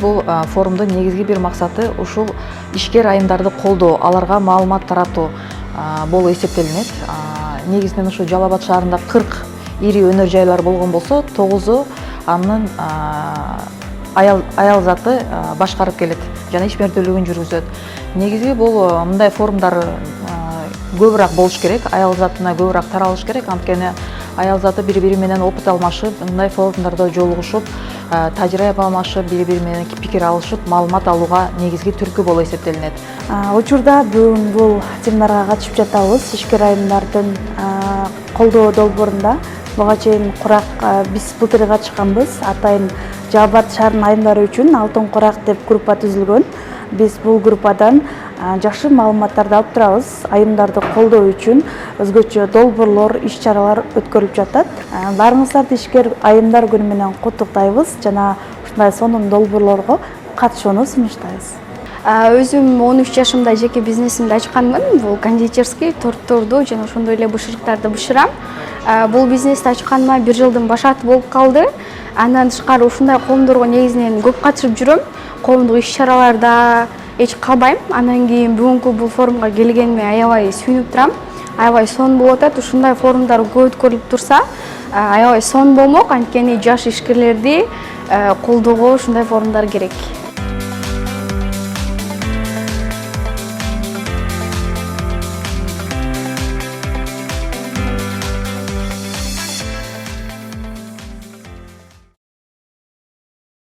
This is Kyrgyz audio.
бул форумдун негизги бир максаты ушул ишкер айымдарды колдоо, аларга маалымат таратуу болуп эсептелинет. Негизинен ушу Жалал Абад шаарында 40 ири өнөр жайлар болгон болсо, 9-у анын аял заты башкарып келет жана ишмердүүлүгүн жүргүзөт. Негизи бул мындай форумдар көбүрөөк болуш керек, аял затына көбүрөөк таралыш керек. Анткени аял заты бири-бири менен опыт алмашып, мындай форумдарда жолугушуп, тажрыйба алмашып, бири-бири менен пикир алышып, маалымат алууга негизги түрткү болуп эсептелинет. Учурда бүгүн бул семинарга катышып жатабыз. Ишкер айымдардын колдоо долбоорунда буга чейин курак биз былтыр катышканбыз. Атайын Жалал Абад шаарынын айымдары үчүн Алтын Курак деп группа түзүлгөн. Биз бул группадан жакшы маалыматтарды алып турабыз. Айымдарды колдоо үчүн өзгөчө долбоорлор, иш-чаралар өткөрүлүп жатат. Баарыңыздарды ишкер айымдар күнү менен куттуктайбыз жана ушундай сонун долбоорлорго катышууну сунуштайбыз. Өзүм 13 жашымда жеке бизнесимди ачканмын. Бул кондитерский, тортторду жана ошондой эле бышырыктарды бышырам. Бул бизнести ачканыма 1 жылдын башаты болуп калды. Андан тышкары ушундай коомдорго негизинен көп катышып жүрөм. Коомдук иш-чараларда эч калбайм. Андан кийин бүгүнкү бул форумга келгениме аябай сүйүнүп турам. Аябай сонун болуп атат. Ушундай форумдар көп өткөрүлүп турса, аябай сонун болмок. Анткени жаш ишкерлерди колдоого ушундай форумдар керек.